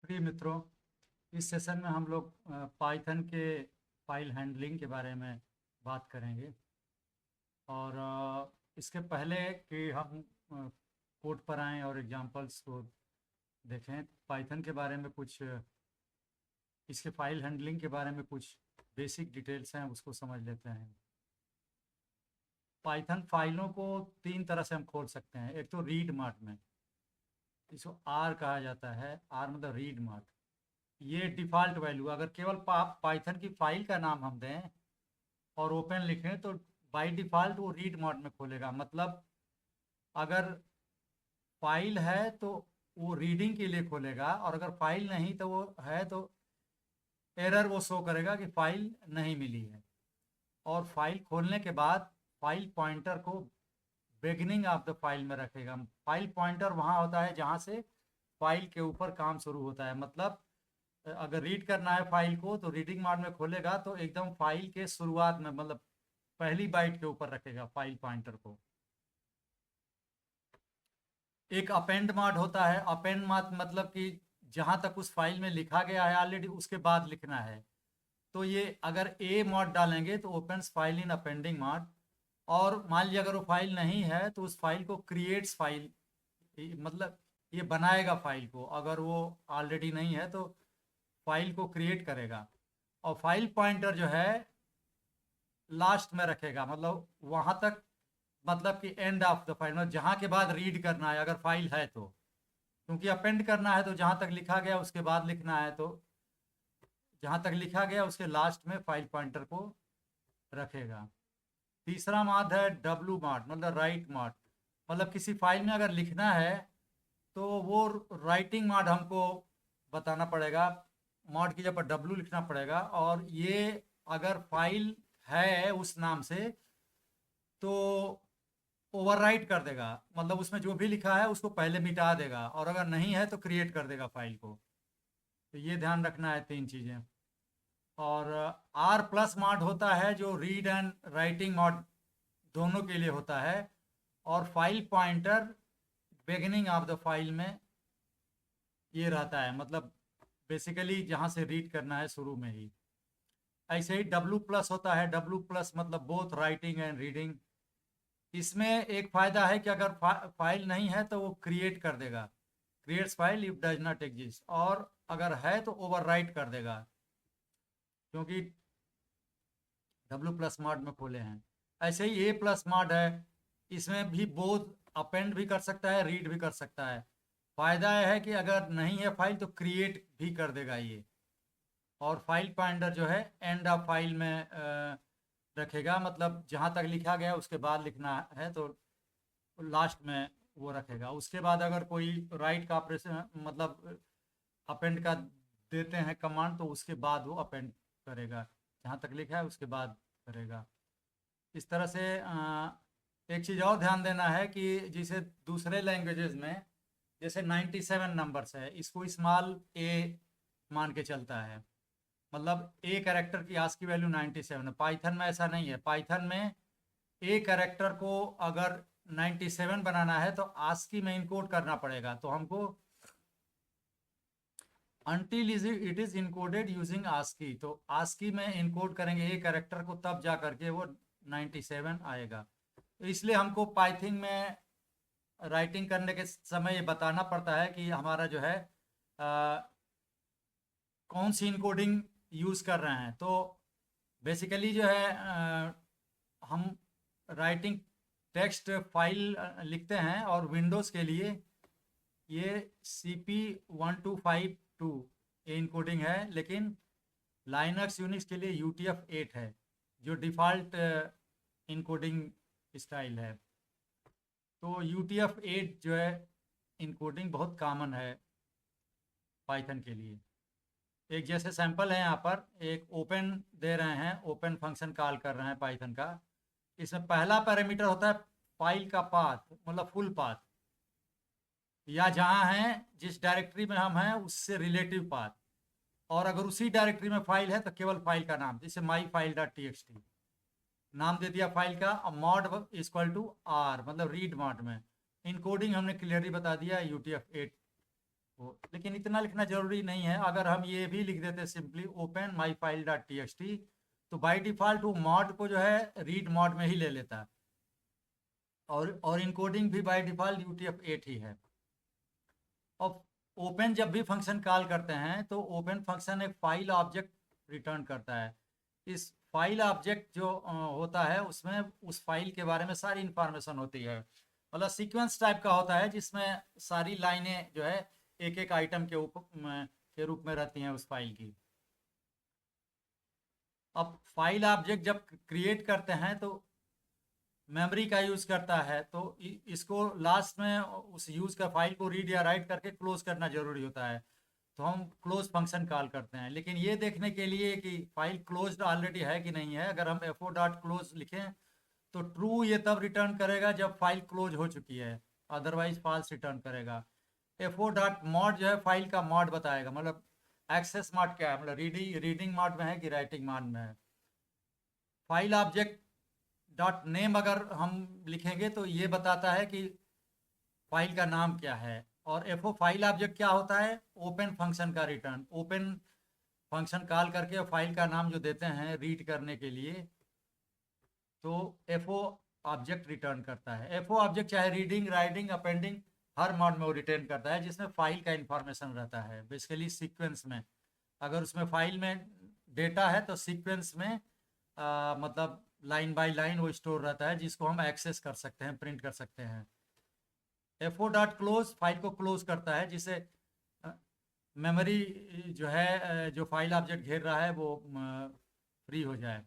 प्रिय मित्रों, इस सेशन में हम लोग पाइथन के फाइल हैंडलिंग के बारे में बात करेंगे। और इसके पहले कि हम कोड पर आएँ और एग्जांपल्स को देखें, पाइथन के बारे में कुछ इसके फाइल हैंडलिंग के बारे में कुछ बेसिक डिटेल्स हैं, उसको समझ लेते हैं। पाइथन फाइलों को तीन तरह से हम खोल सकते हैं। एक तो रीड मोड में, इसको आर कहा जाता है। आर मतलब रीड मोड। ये डिफ़ॉल्ट वैल्यू, अगर केवल पाइथन की फाइल का नाम हम दें और ओपन लिखें तो बाय डिफ़ॉल्ट वो रीड मोड में खोलेगा। मतलब अगर फाइल है तो वो रीडिंग के लिए खोलेगा, और अगर फाइल नहीं तो वो है तो एरर वो शो करेगा कि फाइल नहीं मिली है। और फाइल खोलने के बाद फाइल पॉइंटर को बिगिनिंग ऑफ द फाइल में रखेगा। फाइल पॉइंटर वहाँ होता है जहाँ से फाइल के ऊपर काम शुरू होता है। मतलब अगर रीड करना है फाइल को तो रीडिंग मोड में खोलेगा तो एकदम फाइल के शुरुआत में, मतलब पहली बाइट के ऊपर रखेगा फाइल पॉइंटर को। एक अपेंड मोड होता है। अपेंड मोड मतलब कि जहां तक उस फाइल में लिखा गया है ऑलरेडी उसके बाद लिखना है। तो ये अगर ए मोड डालेंगे तो opens file in appending mode. और मान लीजिए अगर वो फाइल नहीं है तो उस फाइल को क्रिएट्स फाइल, मतलब ये बनाएगा फाइल को। अगर वो ऑलरेडी नहीं है तो फाइल को क्रिएट करेगा। और फाइल पॉइंटर जो है लास्ट में रखेगा, मतलब वहां तक, मतलब कि एंड ऑफ द फाइल, मतलब जहां के बाद रीड करना है अगर फाइल है तो। क्योंकि अपेंड करना है तो जहां तक लिखा गया उसके बाद लिखना है, तो जहां तक लिखा गया उसके लास्ट में फाइल पॉइंटर को रखेगा। तीसरा माड है डब्लू माड, मतलब राइट माड। मतलब किसी फाइल में अगर लिखना है तो वो राइटिंग माड हमको बताना पड़ेगा। मॉड की जगह पर डब्लू लिखना पड़ेगा। और ये अगर फाइल है उस नाम से तो ओवरराइट कर देगा, मतलब उसमें जो भी लिखा है उसको पहले मिटा देगा, और अगर नहीं है तो क्रिएट कर देगा फाइल को। तो ये ध्यान रखना है, तीन चीज़ें। और आर प्लस मॉड होता है जो रीड एंड राइटिंग मॉड दोनों के लिए होता है। और file pointer beginning of the file में ये रहता है, मतलब बेसिकली जहाँ से रीड करना है शुरू में ही। ऐसे ही डब्लू प्लस होता है। डब्लू प्लस मतलब बोथ राइटिंग एंड रीडिंग। इसमें एक फ़ायदा है कि अगर फाइल नहीं है तो वो क्रिएट कर देगा, creates file if does not exist. और अगर है तो ओवरराइट कर देगा, क्योंकि डब्लू प्लस मॉड में खोले हैं। ऐसे ही ए प्लस मॉड है। इसमें भी बोथ अपेंड भी कर सकता है, रीड भी कर सकता है। फ़ायदा यह है कि अगर नहीं है फाइल तो क्रिएट भी कर देगा ये। और फाइल पॉइंटर जो है एंड ऑफ फाइल में रखेगा, मतलब जहाँ तक लिखा गया उसके बाद लिखना है तो लास्ट में वो रखेगा। उसके बाद अगर कोई राइट का ऑपरेशन, मतलब अपेंड का देते हैं कमांड, तो उसके बाद वो अपेंड करेगा, जहाँ तक लिखा है उसके बाद करेगा। इस तरह से एक चीज़ और ध्यान देना है कि जैसे दूसरे लैंग्वेजेस में जैसे 97 नंबर्स है, इसको स्मॉल ए मान के चलता है। मतलब ए कैरेक्टर की आस्की वैल्यू 97 है। पाइथन में ऐसा नहीं है। पाइथन में ए कैरेक्टर को अगर 97 बनाना है तो आस्की में इनकोड करना पड़ेगा। तो हमको until it is encoded using ASCII, तो आस्की में इनकोड करेंगे ए कैरेक्टर को, तब जा करके वो 97 आएगा। तो इसलिए हमको पाइथन में राइटिंग करने के समय ये बताना पड़ता है कि हमारा जो है कौन सी इनकोडिंग यूज़ कर रहे हैं। तो बेसिकली जो है हम राइटिंग टेक्स्ट फाइल लिखते हैं, और विंडोज़ के लिए ये CP1252 ये इनकोडिंग है। लेकिन लाइनक्स यूनिक्स के लिए UTF-8 है जो डिफ़ॉल्ट इनकोडिंग स्टाइल है। तो UTF-8 जो है इनकोडिंग बहुत कॉमन है पाइथन के लिए। एक जैसे सैंपल है, यहाँ पर एक ओपन दे रहे हैं, ओपन फंक्शन कॉल कर रहे हैं पाइथन का। इसमें पहला पैरामीटर होता है फाइल का पाथ, मतलब फुल पाथ, या जहाँ हैं जिस डायरेक्टरी में हम हैं उससे रिलेटिव पाथ। और अगर उसी डायरेक्टरी में फाइल है तो केवल फाइल का नाम, जैसे माई फाइल डॉट TXT नाम दे दिया फाइल का। और मॉड इक्वल टू आर, मतलब रीड मॉड में। इनकोडिंग हमने क्लियरली बता दिया UTF-8 लेकिन इतना लिखना जरूरी नहीं है। अगर हम ये भी लिख देते simply open my file dot T x T, तो बाई डिफॉल्ट वो मॉड को जो है रीड मॉड में ही ले लेता है, और इनकोडिंग भी बाई डिफॉल्ट UTF-8 ही है। और ओपन जब भी फंक्शन कॉल करते हैं तो ओपन फंक्शन एक फाइल ऑब्जेक्ट रिटर्न करता है। इस फाइल ऑब्जेक्ट जो होता है उसमें उस फाइल के बारे में सारी इंफॉर्मेशन होती है, मतलब सीक्वेंस टाइप का होता है जिसमें सारी लाइनें जो है एक एक आइटम के रूप में रहती हैं उस फाइल की। अब फाइल ऑब्जेक्ट जब क्रिएट करते हैं तो मेमोरी का यूज़ करता है, तो इसको लास्ट में उस यूज़ का फाइल को रीड या राइट करके क्लोज करना जरूरी होता है, तो हम क्लोज फंक्शन कॉल करते हैं। लेकिन ये देखने के लिए कि फाइल क्लोज्ड ऑलरेडी है कि नहीं है, अगर हम एफओ डॉट क्लोज लिखें तो ट्रू ये तब रिटर्न करेगा जब फाइल क्लोज हो चुकी है, अदरवाइज फॉल्स रिटर्न करेगा। एफओ डॉट मॉड जो है फाइल का मॉड बताएगा, मतलब एक्सेस मॉड क्या है, मतलब रीडिंग मॉड में है कि राइटिंग मॉड में है। फाइल ऑब्जेक्ट डॉट नेम अगर हम लिखेंगे तो ये बताता है कि फाइल का नाम क्या है। और एफओ फाइल ऑब्जेक्ट क्या होता है, ओपन फंक्शन का रिटर्न। ओपन फंक्शन कॉल करके फाइल का नाम जो देते हैं रीड करने के लिए, तो एफओ ऑब्जेक्ट रिटर्न करता है। एफओ ऑब्जेक्ट चाहे रीडिंग राइटिंग अपेंडिंग हर मोड में वो रिटर्न करता है जिसमें फाइल का इंफॉर्मेशन रहता है, बेसिकली सीक्वेंस में। अगर उसमें फाइल में डेटा है तो सीक्वेंस में मतलब लाइन बाय लाइन वो स्टोर रहता है जिसको हम एक्सेस कर सकते हैं, प्रिंट कर सकते हैं। एफओ डॉट क्लोज फाइल को क्लोज करता है जिसे मेमोरी जो है जो फाइल ऑब्जेक्ट घेर रहा है वो फ्री हो जाए।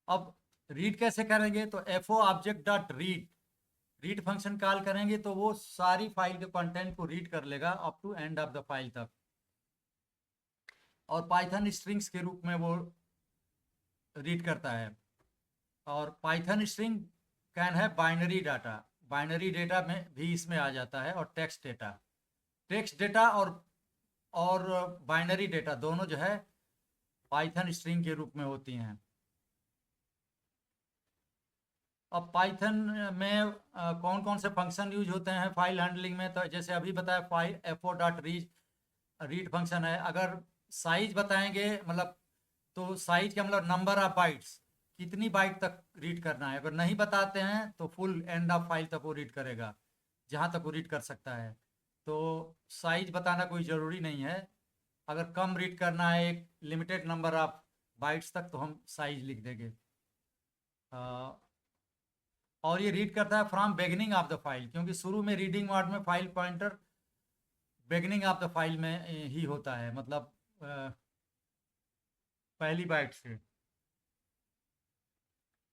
अब रीड कैसे करेंगे, तो FO object dot read, read function call करेंगे तो वो सारी फाइल के कंटेंट को रीड कर लेगा up to end of the file तक, और पाइथन स्ट्रिंग्स के रूप में वो रीड करता है। और पाइथन स्ट्रिंग कैन है बाइनरी डाटा, बाइनरी डेटा में भी इसमें आ जाता है, और टेक्स्ट डेटा और बाइनरी डेटा दोनों जो है पाइथन स्ट्रिंग के रूप में होती हैं। अब पाइथन में कौन कौन से फंक्शन यूज होते हैं फाइल हैंडलिंग में, तो जैसे अभी बताया file FO dot read function है। अगर साइज बताएंगे, मतलब तो साइज का मतलब नंबर ऑफ बाइट्स, कितनी बाइट तक रीड करना है। अगर नहीं बताते हैं तो फुल एंड ऑफ फाइल तक वो रीड करेगा, जहाँ तक वो रीड कर सकता है। तो साइज बताना कोई ज़रूरी नहीं है। अगर कम रीड करना है एक लिमिटेड नंबर ऑफ बाइट्स तक तो हम साइज लिख देंगे। और ये रीड करता है from beginning of the file, क्योंकि शुरू में रीडिंग मोड में file pointer beginning of the file में ही होता है, मतलब पहली बाइट से।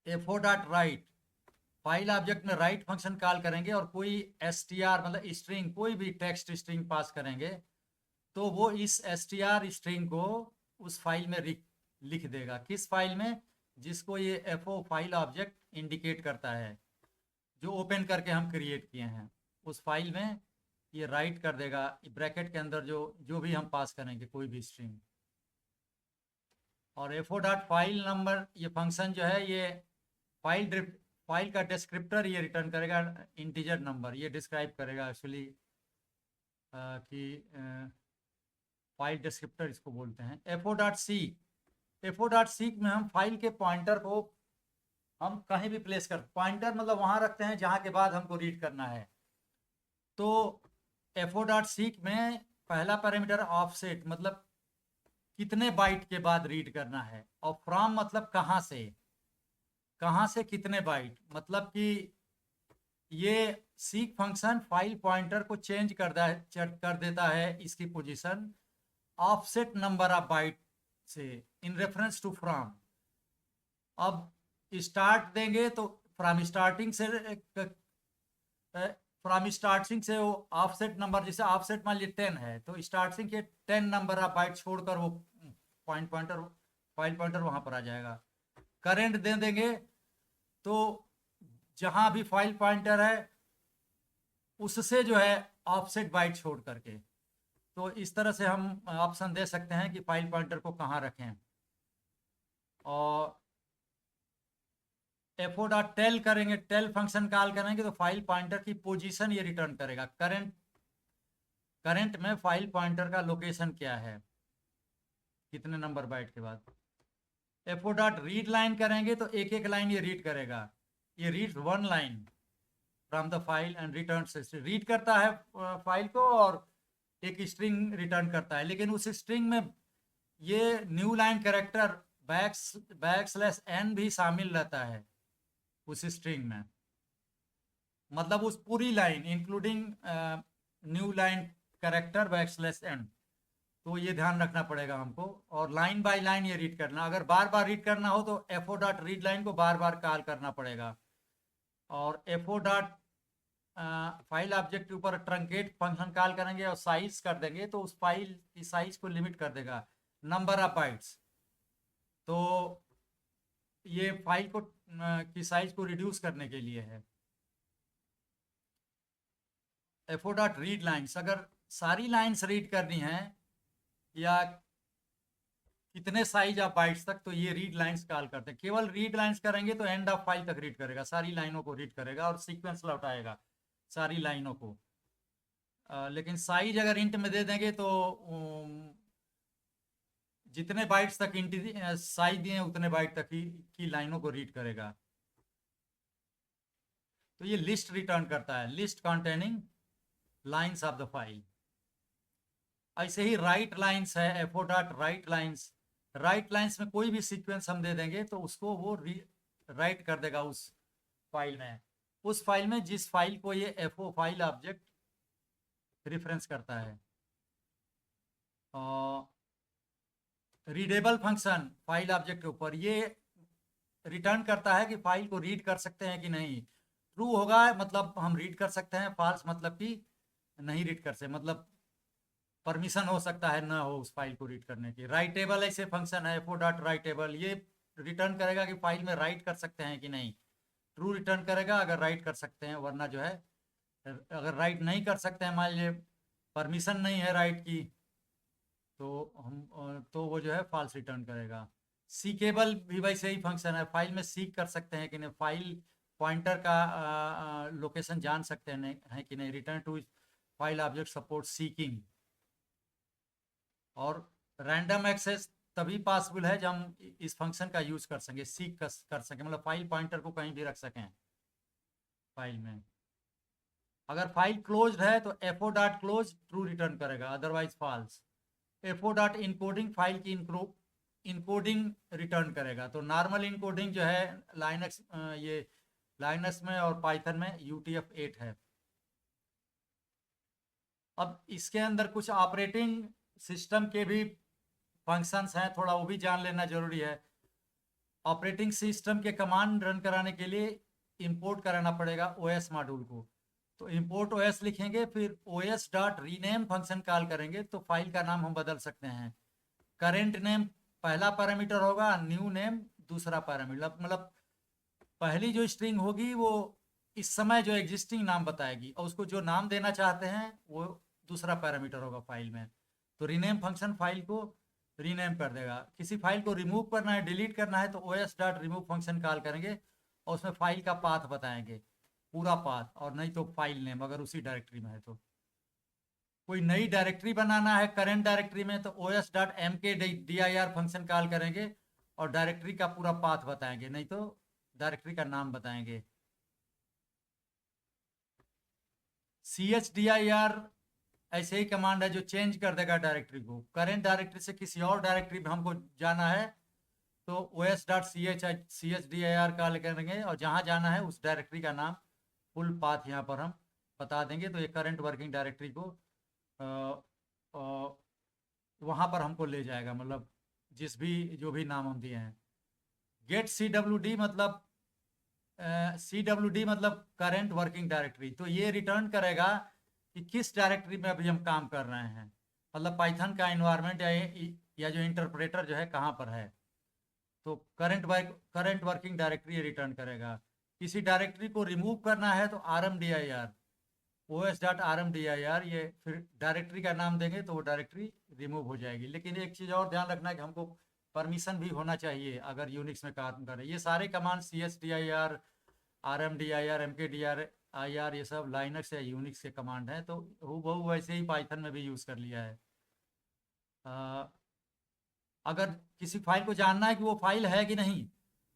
FO dot right, file object में राइट फंक्शन कॉल करेंगे और कोई एसटीआर मतलब स्ट्रिंग, कोई भी टेक्स्ट स्ट्रिंग पास करेंगे तो वो इस एसटीआर स्ट्रिंग को उस फाइल में लिख देगा। किस फाइल में, जिसको ये एफओ फाइल ऑब्जेक्ट इंडिकेट करता है, जो ओपन करके हम क्रिएट किए हैं, उस फाइल में ये राइट कर देगा ब्रैकेट के अंदर जो जो भी हम पास करेंगे कोई भी स्ट्रिंग। और एफओ डॉट फाइल नंबर, ये फंक्शन जो है ये फाइल का डिस्क्रिप्टर ये रिटर्न करेगा, इंटीजर नंबर ये डिस्क्राइब करेगा एक्चुअली कि फाइल डिस्क्रिप्टर इसको बोलते हैं। FO dot seek, FO dot seek में हम फाइल के पॉइंटर को हम कहीं भी प्लेस कर, पॉइंटर मतलब वहां रखते हैं जहां के बाद हमको रीड करना है। तो एफओ डॉट सीक में पहला पैरामीटर ऑफसेट, मतलब कितने बाइट के बाद रीड करना है, और फ्रॉम मतलब कहाँ से कितने बाइट, मतलब कि ये सीक फंक्शन फाइल पॉइंटर को चेंज कर देता है इसकी position offset number of bite से इन रेफरेंस टू फ्रॉम। अब स्टार्ट देंगे तो फ्रॉम स्टार्टिंग से वो ऑफसेट नंबर, जैसे ऑफसेट मान लीजिए 10 है तो स्टार्टिंग के 10 नंबर ऑफ बाइट छोड़कर वो पॉइंटर फाइल पॉइंटर वहां पर आ जाएगा। करेंट दे देंगे तो जहां भी फाइल पॉइंटर है उससे जो है ऑफसेट बाइट छोड़ करके। तो इस तरह से हम ऑप्शन दे सकते हैं कि फाइल पॉइंटर को कहाँ रखें। और एफओ डॉट टेल करेंगे, टेल फंक्शन कॉल करेंगे तो फाइल पॉइंटर की पोजीशन ये रिटर्न करेगा, करंट करंट में फाइल पॉइंटर का लोकेशन क्या है, कितने नंबर बाइट के बाद। एफओ डॉट रीड लाइन करेंगे तो एक एक लाइन ये रीड करेगा, ये read one line from the file and return, read करता है फाइल को और एक स्ट्रिंग रिटर्न करता है। लेकिन उस स्ट्रिंग में ये new line character backslash n भी शामिल रहता है उस स्ट्रिंग में, मतलब उस पूरी line including new line character backslash n. तो ये ध्यान रखना पड़ेगा हमको, और लाइन बाय लाइन ये रीड करना। अगर बार बार रीड करना हो तो एफओ डॉट रीड लाइन को बार बार कॉल करना पड़ेगा। और एफओ डॉट फाइल ऑब्जेक्ट के ऊपर ट्रंकेट फंक्शन कॉल करेंगे और साइज कर देंगे तो उस फाइल की साइज को लिमिट कर देगा नंबर ऑफ बाइट्स। तो ये फाइल को की साइज को रिड्यूस करने के लिए है। एफओ डॉट रीड लाइन्स, अगर सारी लाइन्स रीड करनी है या कितने साइज ऑफ बाइट्स तक, तो ये रीड लाइन्स कॉल करते हैं। केवल रीड लाइन्स करेंगे तो एंड ऑफ फाइल तक रीड करेगा, सारी लाइनों को रीड करेगा और सीक्वेंस लौटाएगा सारी लाइनों को। लेकिन साइज अगर इंट में दे देंगे तो जितने बाइट्स तक इंट साइज दिए उतने बाइट तक की लाइनों को रीड करेगा। तो ये लिस्ट रिटर्न करता है, list containing lines of the file. ऐसे ही राइट लाइन्स है, FO dot right lines. Right lines में कोई भी सीक्वेंस हम दे देंगे तो उसको वो राइट कर देगा उस फाइल में, उस फाइल में जिस फाइल को ये एफओ फाइल ऑब्जेक्ट रिफरेंस करता है। रीडेबल फंक्शन फाइल ऑब्जेक्ट के ऊपर ये रिटर्न करता है कि फाइल को रीड कर सकते हैं कि नहीं। ट्रू होगा मतलब हम रीड कर सकते हैं, फॉल्स मतलब कि नहीं रीड कर सकते, मतलब परमिशन हो सकता है ना हो उस फाइल को रीड करने की। राइटेबल ऐसे फंक्शन है एफओ डॉट राइटेबल, ये रिटर्न करेगा कि फाइल में राइट कर सकते हैं कि नहीं। ट्रू रिटर्न करेगा अगर राइट कर सकते हैं, वरना जो है अगर राइट नहीं कर सकते हैं, मान लीजिए परमिशन नहीं है राइट की, तो वो जो है फॉल्स रिटर्न करेगा। सीकेबल भी वैसे ही फंक्शन है, फाइल में सीक कर सकते हैं कि नहीं, फाइल पॉइंटर का लोकेशन जान सकते हैं है कि नहीं। Return to file object support seeking. और रैंडम एक्सेस तभी पॉसिबल है जब हम इस फंक्शन का यूज कर सकें, सीक कर सकें, मतलब फाइल पॉइंटर को कहीं भी रख सकें फाइल में। अगर फाइल क्लोज्ड है तो FO dot close true return करेगा, otherwise false. FO dot encoding file की इनकोडिंग रिटर्न करेगा। तो नॉर्मल इनकोडिंग जो है लाइनक्स, ये लाइनक्स में और पाइथन में UTF-8 है। अब इसके अंदर कुछ ऑपरेटिंग सिस्टम के भी फंक्शंस हैं, थोड़ा वो भी जान लेना जरूरी है। ऑपरेटिंग सिस्टम के कमांड रन कराने के लिए इंपोर्ट कराना पड़ेगा OS मॉड्यूल को। तो इंपोर्ट OS लिखेंगे, फिर OS dot rename function call करेंगे तो फाइल का नाम हम बदल सकते हैं। करेंट नेम पहला पैरामीटर होगा, न्यू नेम दूसरा पैरामीटर, मतलब पहली जो स्ट्रिंग होगी वो इस समय जो एग्जिस्टिंग नाम बताएगी, और उसको जो नाम देना चाहते हैं वो दूसरा पैरामीटर होगा फाइल में। तो रीनेम फंक्शन फाइल को रीनेम कर देगा। किसी फाइल को रिमूव करना है, डिलीट करना है तो OS dot remove function call करेंगे और उसमें फाइल का पाथ बताएंगे, पूरा पाथ, और नहीं तो फाइल नेम अगर उसी डायरेक्टरी में है तो। कोई नई डायरेक्टरी बनाना है करंट डायरेक्टरी में तो OS dot mkdir function call करेंगे और डायरेक्टरी का पूरा पाथ बताएंगे, नहीं तो डायरेक्टरी का नाम बताएंगे। chdir ऐसे ही कमांड है जो चेंज कर देगा डायरेक्टरी को। करंट डायरेक्टरी से किसी और डायरेक्टरी में हमको जाना है तो OS डॉट chdir कॉल करेंगे और जहाँ जाना है उस डायरेक्टरी का नाम फुल पाथ यहाँ पर हम बता देंगे, तो ये करंट वर्किंग डायरेक्टरी को वहाँ पर हमको ले जाएगा, मतलब जिस भी जो भी नाम हम दिए हैं। गेट CWD मतलब करंट वर्किंग डायरेक्टरी, तो ये रिटर्न करेगा कि किस डायरेक्टरी में अभी हम काम कर रहे हैं, मतलब पाइथन का इन्वायरमेंट या जो इंटरप्रेटर जो है कहाँ पर है। तो करंट वर्किंग डायरेक्टरी रिटर्न करेगा। किसी डायरेक्टरी को रिमूव करना है तो RMDIR, OS डॉट RMDIR, ये फिर डायरेक्टरी का नाम देंगे तो वो डायरेक्टरी रिमूव हो जाएगी। लेकिन एक चीज़ और ध्यान रखना है कि हमको परमिशन भी होना चाहिए अगर यूनिक्स में काम करें। ये सारे command CHDIR, RMDIR, MKDIR IR ये सब लाइनक्स या यूनिक्स के कमांड हैं, तो हूबहू वैसे ही पाइथन में भी यूज़ कर लिया है। अगर किसी फाइल को जानना है कि वो फाइल है कि नहीं,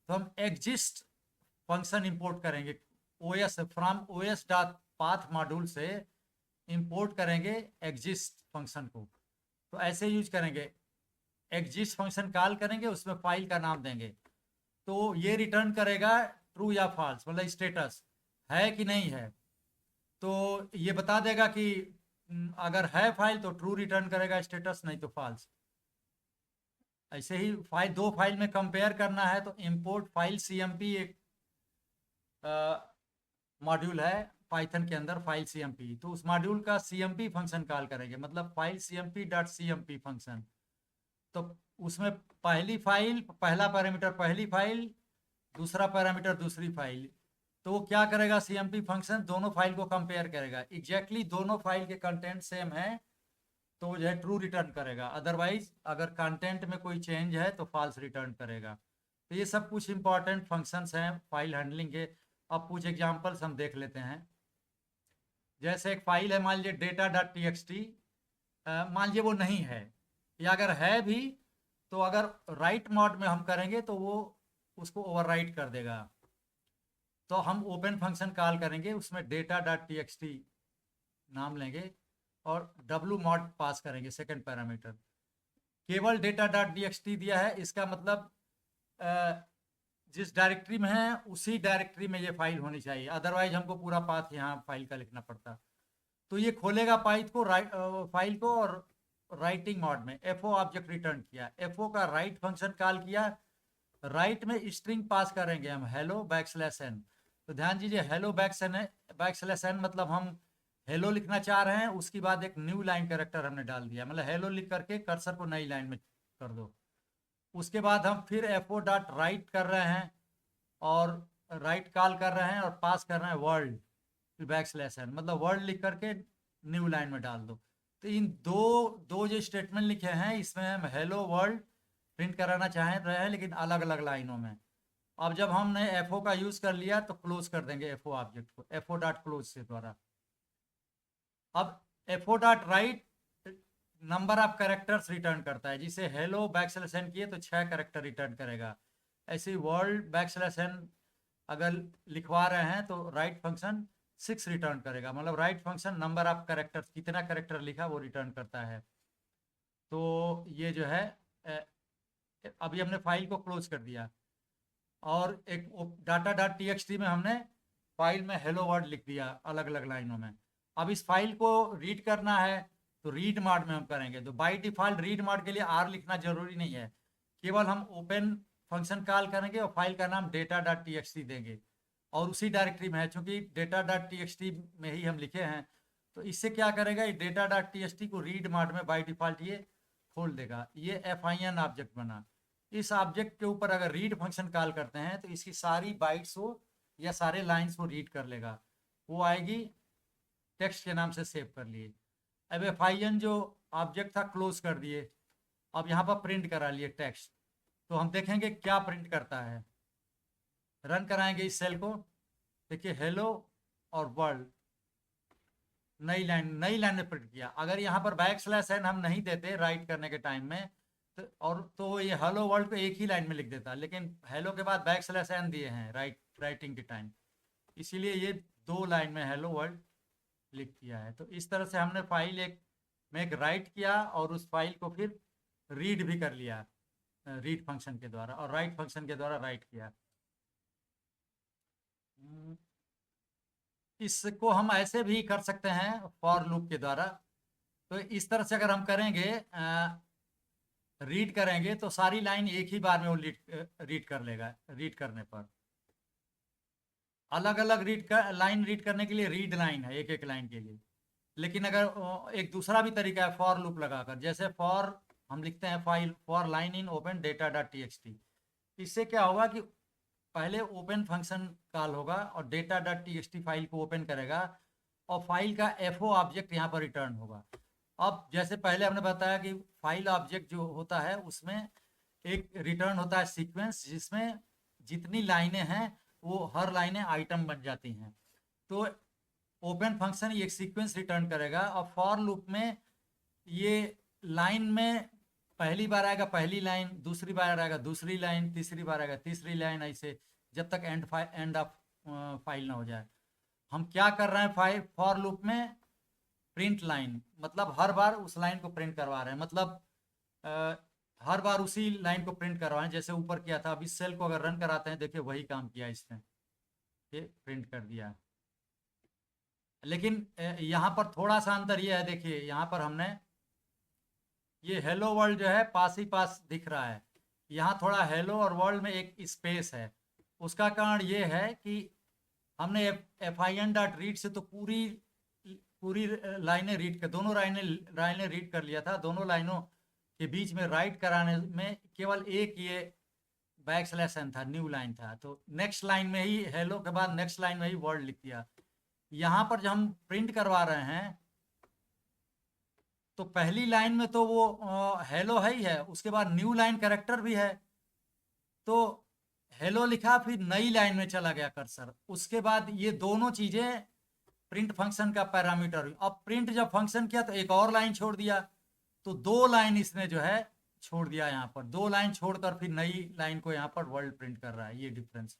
तो हम एग्जिस्ट फंक्शन इंपोर्ट करेंगे। OS from OS dot path module से इंपोर्ट करेंगे एग्जिस्ट फंक्शन को। तो ऐसे यूज करेंगे, एग्जिस्ट फंक्शन कॉल करेंगे, उसमें फाइल का नाम देंगे, तो ये रिटर्न करेगा ट्रू या फॉल्स, मतलब स्टेटस है कि नहीं है। तो ये बता देगा कि अगर है फाइल तो ट्रू रिटर्न करेगा स्टेटस, नहीं तो फॉल्स। ऐसे ही दो फाइल में कंपेयर करना है तो इंपोर्ट फाइल CMP एक मॉड्यूल है पाइथन के अंदर, फाइल CMP, तो उस मॉड्यूल का CMP फंक्शन कॉल करेंगे, मतलब फाइल CMP.CMP फंक्शन। तो उसमें पहली फाइल, पहला पैरामीटर पहली फाइल, दूसरा पैरामीटर दूसरी फाइल। तो वो क्या करेगा, CMP फंक्शन दोनों फाइल को कंपेयर करेगा, एग्जैक्टली दोनों फाइल के कंटेंट सेम है तो वो जो है ट्रू रिटर्न करेगा, अदरवाइज अगर कंटेंट में कोई चेंज है तो फॉल्स रिटर्न करेगा। तो ये सब कुछ इंपॉर्टेंट फंक्शंस हैं फाइल हैंडलिंग के। अब कुछ एग्जांपल्स हम देख लेते हैं। जैसे एक फाइल है, मान लीजिए data.txt, मान लीजिए वो नहीं है, या अगर है भी तो अगर राइट मोड में हम करेंगे तो वो उसको ओवरराइट कर देगा। तो हम ओपन फंक्शन कॉल करेंगे, उसमें data.txt नाम लेंगे और wmod पास करेंगे सेकंड पैरामीटर। केवल data.txt दिया है, इसका मतलब जिस डायरेक्टरी में है उसी डायरेक्टरी में ये फाइल होनी चाहिए, अदरवाइज हमको पूरा पाथ यहाँ फाइल का लिखना पड़ता। तो ये खोलेगा फाइल को और राइटिंग मोड में FO ऑब्जेक्ट रिटर्न किया, FO का राइट फंक्शन कॉल किया, राइट में स्ट्रिंग पास करेंगे हम hello\n। तो ध्यान दीजिए hello\n मतलब हम हेलो लिखना चाह रहे हैं, उसके बाद एक न्यू लाइन कैरेक्टर हमने डाल दिया, मतलब हेलो लिख करके कर्सर को नई लाइन में कर दो। उसके बाद हम फिर FO.write कर रहे हैं और राइट कॉल कर रहे हैं और पास कर रहे हैं वर्ल्ड \n, मतलब वर्ल्ड लिख करके न्यू लाइन में डाल दो। तो इन दो जो स्टेटमेंट लिखे हैं इसमें हम हेलो वर्ल्ड प्रिंट कराना चाह रहे हैं, लेकिन अलग अलग लाइनों में। अब जब हमने FO का यूज कर लिया तो क्लोज कर देंगे FO ऑब्जेक्ट को FO.close से द्वारा। अब FO.write number of characters return करता है, जिसे hello\n किए तो 6 कैरेक्टर रिटर्न करेगा। ऐसे world\n अगर लिखवा रहे हैं तो राइट फंक्शन 6 रिटर्न करेगा, मतलब right function number of characters, कितना कैरेक्टर लिखा वो रिटर्न करता है। तो ये जो है अभी हमने फाइल को क्लोज कर दिया और एक data.txt में हमने फाइल में हेलो वर्ड लिख दिया अलग अलग लाइनों में। अब इस फाइल को रीड करना है तो रीड मोड में हम करेंगे, तो बाय डिफॉल्ट रीड मोड के लिए R लिखना जरूरी नहीं है, केवल हम ओपन फंक्शन कॉल करेंगे और फाइल का नाम data.txt देंगे और उसी डायरेक्टरी में है, चूंकि data.txt में ही हम लिखे हैं। तो इससे क्या करेगा, ये data.txt को रीड मोड में बाय डिफॉल्ट ये खोल देगा। ये fin ऑब्जेक्ट बना। इस ऑब्जेक्ट के ऊपर अगर रीड फंक्शन कॉल करते हैं तो इसकी सारी बाइट्स को या सारे लाइंस को रीड कर लेगा, वो आएगी टेक्स्ट के नाम से सेव कर लिए। अब fin जो ऑब्जेक्ट था क्लोज कर दिए, अब यहाँ पर प्रिंट करा लिए टेक्स्ट। तो हम देखेंगे क्या प्रिंट करता है, रन कराएंगे इस सेल को, देखिए हेलो और वर्ल्ड नई लाइन में प्रिंट किया। अगर यहाँ पर \n हम नहीं देते राइट करने के टाइम में तो ये हेलो वर्ल्ड को एक ही लाइन में लिख देता, लेकिन हेलो के बाद \n दिए हैं राइटिंग के टाइम, इसीलिए ये 2 लाइन में हेलो वर्ल्ड लिख किया है। तो इस तरह से हमने फाइल में एक राइट किया और उस फाइल को फिर रीड भी कर लिया रीड फंक्शन के द्वारा और राइट फंक्शन के द्वारा राइट किया। इसको हम ऐसे भी कर सकते हैं फॉर लूप के द्वारा। तो इस तरह से अगर हम करेंगे रीड करेंगे तो सारी लाइन एक ही बार में वो रीड कर लेगा। रीड करने पर अलग अलग लाइन रीड करने के लिए रीड लाइन है एक एक लाइन के लिए, लेकिन अगर एक दूसरा भी तरीका है फॉर लूप लगाकर, जैसे फॉर हम लिखते हैं file for line in open data.txt। इससे क्या होगा कि पहले ओपन फंक्शन कॉल होगा और data.txt फाइल को ओपन करेगा और फाइल का FO ऑब्जेक्ट यहाँ पर रिटर्न होगा। अब जैसे पहले हमने बताया कि फाइल ऑब्जेक्ट जो होता है उसमें एक रिटर्न होता है सीक्वेंस, जिसमें जितनी लाइनें हैं वो हर लाइनें आइटम बन जाती हैं। तो ओपन फंक्शन एक सीक्वेंस रिटर्न करेगा, और फॉर लूप में ये लाइन में पहली बार आएगा पहली लाइन, दूसरी बार आएगा दूसरी लाइन, तीसरी बार आएगा तीसरी लाइन, ऐसे जब तक एंड ऑफ फाइल ना हो जाए। हम क्या कर रहे हैं फॉर लूप में? प्रिंट लाइन, मतलब हर बार उस लाइन को प्रिंट करवा रहे हैं, मतलब हर बार उसी लाइन को प्रिंट करवाएं जैसे ऊपर किया था। अब इस सेल को अगर रन कराते हैं, देखिए वही काम किया इसने, ये प्रिंट कर दिया। लेकिन यहाँ पर थोड़ा सा अंतर ये है, देखिए यहाँ पर हमने ये हेलो वर्ल्ड जो है पास ही पास दिख रहा है, यहाँ थोड़ा हेलो और वर्ल्ड में एक स्पेस है। उसका कारण ये है कि हमने fin.read से तो पूरी लाइनें रीड कर, दोनों लाइनें रीड कर लिया था। दोनों लाइनों के बीच में राइट कराने में केवल एक ये बैकस्लैश n था, न्यू लाइन था, तो नेक्स्ट लाइन में ही हेलो के बाद नेक्स्ट लाइन में ही वर्ल्ड लिख दिया। यहाँ पर जब हम प्रिंट करवा रहे हैं तो पहली लाइन में तो वो हेलो है ही है, उसके बाद न्यू लाइन कैरेक्टर भी है, तो हेलो लिखा फिर नई लाइन में चला गया कर्सर, उसके बाद ये दोनों चीजें प्रिंट फंक्शन का पैरामीटर हुई। अब प्रिंट जब फंक्शन किया तो एक और लाइन छोड़ दिया, तो दो लाइन इसने जो है छोड़ दिया, यहाँ पर दो लाइन छोड़कर फिर नई लाइन को यहाँ पर वर्ल्ड प्रिंट कर रहा है, ये डिफरेंस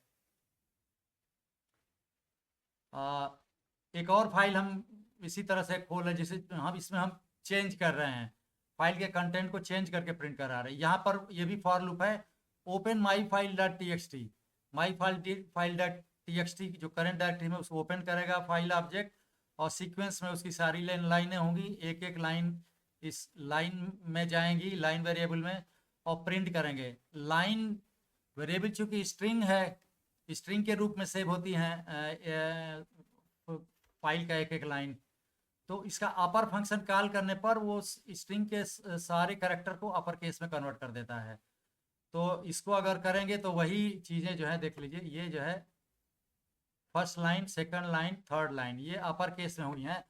है। एक और फाइल हम इसी तरह से खोल रहे, जैसे हम इसमें हम चेंज कर रहे हैं, फाइल के कंटेंट को चेंज करके प्रिंट करा रहे हैं। यहाँ पर ये भी फॉर लूप है, open my file dot T x T, my file dot T x T जो करंट डायरेक्टरी में उसको ओपन करेगा फाइल ऑब्जेक्ट, और सीक्वेंस में उसकी सारी लाइनें होंगी, एक एक लाइन इस लाइन में जाएंगी, लाइन वेरिएबल में, और प्रिंट करेंगे। लाइन वेरिएबल चूंकि स्ट्रिंग है, स्ट्रिंग के रूप में सेव होती हैं फाइल का एक एक लाइन, तो इसका अपर फंक्शन कॉल करने पर वो स्ट्रिंग के सारे कैरेक्टर को अपर केस में कन्वर्ट कर देता है। तो इसको अगर करेंगे तो वही चीज़ें जो है देख लीजिए, ये जो है first line, second line, third line, ये अपर केस में हुई हैं।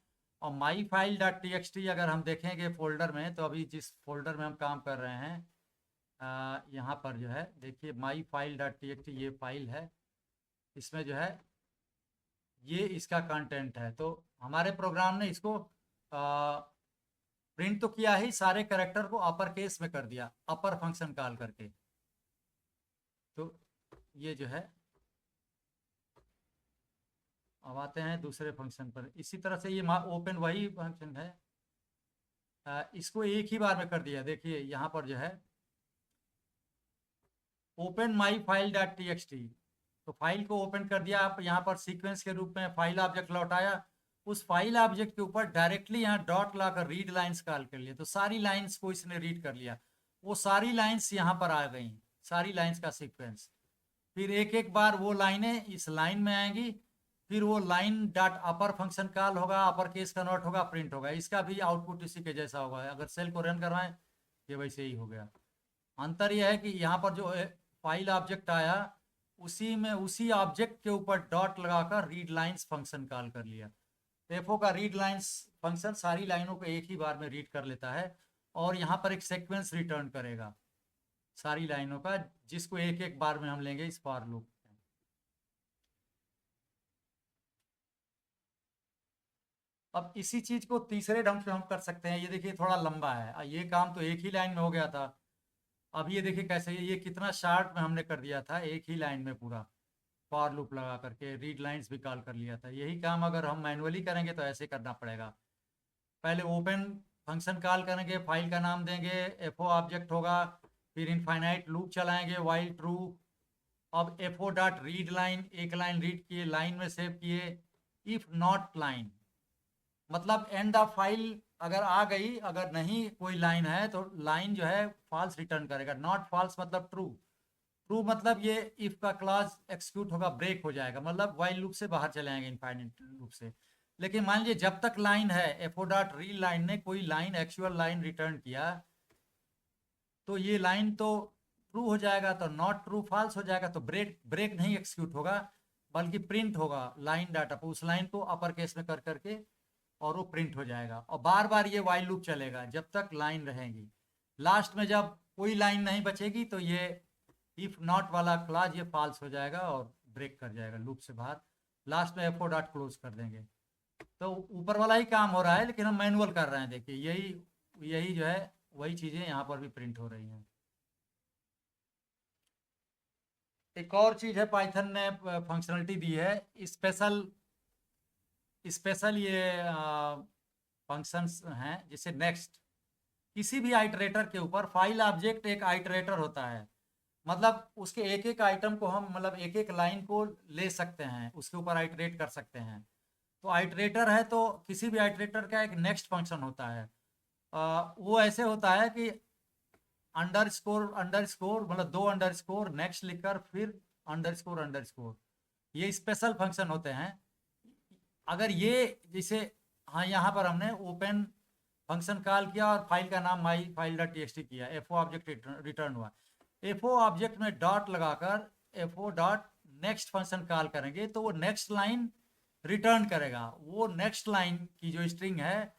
और my file dot T x T अगर हम देखेंगे फोल्डर में, तो अभी जिस फोल्डर में हम काम कर रहे हैं यहाँ पर जो है देखिए my file dot T x T ये फाइल है, इसमें जो है ये इसका कंटेंट है। तो हमारे प्रोग्राम ने इसको प्रिंट तो किया ही, सारे कैरेक्टर को अपर केस में कर दिया अपर फंक्शन कॉल करके। तो ये जो है, अब आते हैं दूसरे फंक्शन पर। इसी तरह से ये ओपन वही फंक्शन है, इसको एक ही बार में कर दिया। देखिए यहाँ पर जो है open my file dot T x T, तो फाइल को ओपन कर दिया। आप यहाँ पर सीक्वेंस के रूप में फाइल ऑब्जेक्ट लौटाया, उस फाइल ऑब्जेक्ट के ऊपर डायरेक्टली यहाँ डॉट लाकर रीड लाइंस कॉल कर लिया, तो सारी लाइंस को इसने रीड कर लिया। वो सारी लाइंस यहाँ पर आ गई, सारी लाइंस का सीक्वेंस। फिर एक एक बार वो लाइनें इस लाइन में आएंगी, फिर वो लाइन डॉट अपर फंक्शन कॉल होगा, अपर केस कन्वर्ट होगा, प्रिंट होगा। इसका भी आउटपुट इसी के जैसा होगा, अगर सेल को रन करवाएं ये वैसे ही हो गया। अंतर यह है कि यहाँ पर जो फाइल ऑब्जेक्ट आया उसी में उसी ऑब्जेक्ट के ऊपर डॉट लगाकर रीड लाइंस फंक्शन कॉल कर लिया। एफओ का रीड लाइंस फंक्शन सारी लाइनों को एक ही बार में रीड कर लेता है, और यहाँ पर एक सीक्वेंस रिटर्न करेगा सारी लाइनों का, जिसको एक एक बार में हम लेंगे इस फॉर लूप। अब इसी चीज को तीसरे ढंग से हम कर सकते हैं। ये देखिए थोड़ा लंबा है, ये काम तो एक ही लाइन में हो गया था। अब ये देखिए कैसे, ये कितना शार्ट में हमने कर दिया था, एक ही लाइन में पूरा फॉर लूप लगा करके रीड लाइंस भी कॉल कर लिया था। यही काम अगर हम मैनुअली करेंगे तो ऐसे करना पड़ेगा। पहले ओपन फंक्शन कॉल करेंगे, फाइल का नाम देंगे, एफओ ऑब्जेक्ट होगा, फिर इनफाइनाइट लूप चलाएंगे वाइल ट्रू। अब एफओ डॉट रीड लाइन, एक लाइन रीड किए, लाइन में सेव किए। इफ नॉट लाइन मतलब एंड ऑफ फाइल अगर आ गई, अगर नहीं कोई लाइन है तो लाइन जो है फॉल्स रिटर्न करेगा। नॉट फॉल्स मतलब ट्रू, ट्रू मतलब ये इफ का क्लॉज एक्सिक्यूट होगा, ब्रेक हो जाएगा, मतलब वाइल लूप से बाहर चले जाएंगे इनफाइनाइट लूप से। लेकिन मान लीजिए जब तक लाइन है, एफओ डॉट रीड लाइन ने कोई लाइन एक्चुअल लाइन रिटर्न किया, तो ये लाइन तो ट्रू हो जाएगा, तो नॉट ट्रू फॉल्स हो जाएगा, तो ब्रेक नहीं एक्सिक्यूट होगा, बल्कि प्रिंट होगा लाइन डाटा पर, उस लाइन को अपर केस में कर करके, और वो प्रिंट हो जाएगा। और बार बार ये वाइल लूप चलेगा जब तक लाइन रहेगी। लास्ट में जब कोई लाइन नहीं बचेगी तो ये इफ नॉट वाला क्लॉज ये फॉल्स हो जाएगा और ब्रेक कर जाएगा लूप से बाहर। लास्ट में एफओ डॉट क्लोज कर देंगे। तो ऊपर वाला ही काम हो रहा है, लेकिन हम मैनुअल कर रहे हैं। देखिए यही यही जो है वही चीज़ें यहाँ पर भी प्रिंट हो रही हैं। एक और चीज़ है, पाइथन ने फंक्शनलिटी दी है, स्पेशल स्पेशल ये फंक्शंस हैं, जैसे नेक्स्ट। किसी भी आइटरेटर के ऊपर फाइल ऑब्जेक्ट एक आइटरेटर होता है, मतलब उसके एक एक आइटम को हम, मतलब एक एक लाइन को ले सकते हैं, उसके ऊपर आइटरेट कर सकते हैं। तो आइटरेटर है तो किसी भी आइटरेटर का एक नेक्स्ट फंक्शन होता है। वो ऐसे होता है कि अंडरस्कोर मतलब दो अंडरस्कोर नेक्स्ट लिखकर फिर अंडरस्कोर, ये स्पेशल फंक्शन होते हैं। अगर ये जैसे, हाँ यहाँ पर हमने ओपन फंक्शन कॉल किया और फाइल का नाम माई फाइल डॉट टी किया, एफओ ऑब्जेक्ट रिटर्न हुआ। एफओ ऑब्जेक्ट में डॉट लगाकर FO dot next function call करेंगे तो वो नेक्स्ट लाइन रिटर्न करेगा। वो नेक्स्ट लाइन की जो स्ट्रिंग है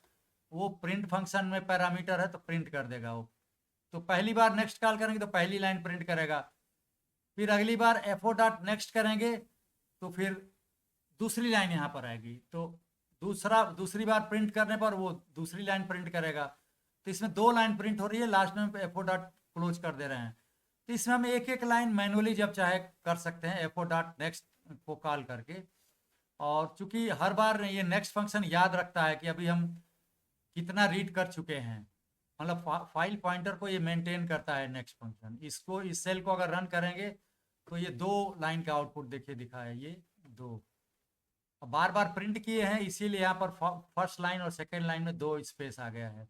वो प्रिंट फंक्शन में पैरामीटर है तो प्रिंट कर देगा वो। तो पहली बार नेक्स्ट कॉल करेंगे तो पहली लाइन प्रिंट करेगा, फिर अगली बार एफओ डॉट नेक्स्ट करेंगे तो फिर दूसरी लाइन यहाँ पर आएगी, तो दूसरी बार प्रिंट करने पर वो दूसरी लाइन प्रिंट करेगा। तो इसमें दो लाइन प्रिंट हो रही है, लास्ट में एफओ डॉट क्लोज कर दे रहे हैं। तो इसमें हम एक एक लाइन मैनुअली जब चाहे कर सकते हैं एफओ डॉट नेक्स्ट को कॉल करके। और चूंकि हर बार ये नेक्स्ट फंक्शन याद रखता है कि अभी हम कितना रीड कर चुके हैं, मतलब फाइल पॉइंटर को ये मेंटेन करता है नेक्स्ट फंक्शन। इसको, इस सेल को अगर रन करेंगे तो ये दो लाइन का आउटपुट देखिए दिखा है, ये दो बार बार प्रिंट किए हैं, इसीलिए यहाँ पर फर्स्ट लाइन और सेकेंड लाइन में दो स्पेस आ गया है।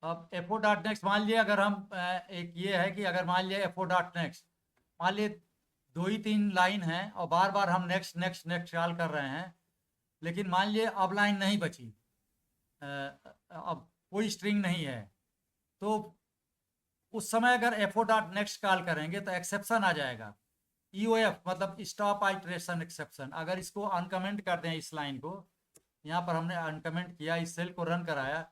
अब एफओ डॉट नेक्स्ट, मान लिया अगर हम एक ये है कि अगर मान लिया एफओ डॉट नेक्स्ट, मान लिए दो ही तीन लाइन है और बार बार हम नेक्स्ट नेक्स्ट नेक्स्ट कॉल कर रहे हैं, लेकिन मान लिए अब लाइन नहीं बची, अब कोई स्ट्रिंग नहीं है, तो उस समय अगर एफओ डॉट नेक्स्ट कॉल करेंगे तो एक्सेप्शन आ जाएगा। ईओएफ मतलब स्टॉप आइट्रेशन एक्सेप्शन। अगर इसको अनकमेंट कर दें, इस लाइन को यहाँ पर हमने अनकमेंट किया, इस सेल को रन कराया,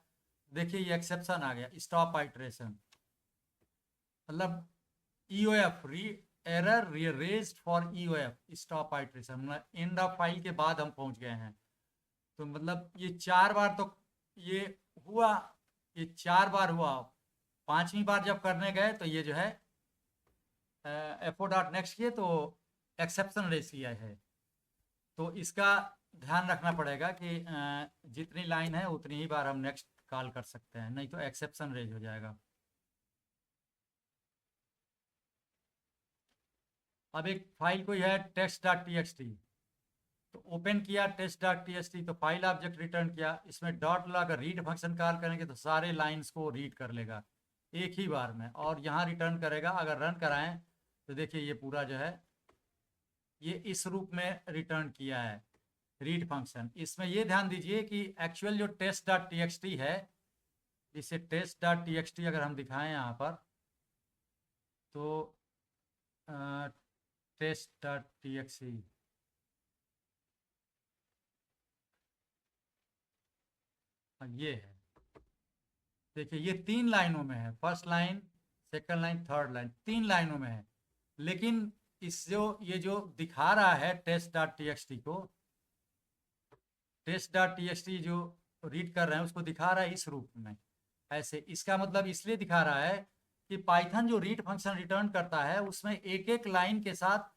देखिए ये एक्सेप्शन आ गया, स्टॉप आइट्रेशन। मतलब EOF error raised for EOF stop iteration, मतलब एंड ऑफ फाइल के बाद हम पहुंच गए हैं। तो मतलब ये 4 बार तो ये हुआ, ये 4 बार हुआ। 5वीं बार जब करने गए तो ये जो है एफओ डॉट नेक्स्ट किए तो एक्सेप्शन रेज किया है। तो इसका ध्यान रखना पड़ेगा कि जितनी लाइन है उतनी ही बार हम नेक्स्ट कॉल कर सकते हैं, नहीं तो एक्सेप्शन रेज हो जाएगा। अब एक फाइल कोई है टेस्ट डॉट टी, तो ओपन किया टेस्ट डॉट टी तो फाइल ऑब्जेक्ट रिटर्न किया, इसमें डॉट लगाकर रीड फंक्शन कॉल करेंगे तो सारे लाइंस को रीड कर लेगा एक ही बार में, और यहाँ रिटर्न करेगा। अगर रन कराएं तो देखिए ये पूरा जो है ये इस रूप में रिटर्न किया है रीड फंक्शन। इसमें ये ध्यान दीजिए कि एक्चुअल जो टेस्ट डॉट टी है, जिसे टेस्ट डॉट टी अगर हम दिखाएं यहाँ पर, तो टेस्ट डॉट टी ये है, देखिए ये 3 लाइनों में है, first line second line third line, 3 लाइनों में है। लेकिन इस जो ये जो दिखा रहा है टेस्ट डॉट टी को, टेस्ट डॉट टी जो रीड कर रहे हैं उसको दिखा रहा है इस रूप में ऐसे। इसका मतलब इसलिए दिखा रहा है कि पाइथन जो रीड फंक्शन रिटर्न करता है उसमें एक एक लाइन के साथ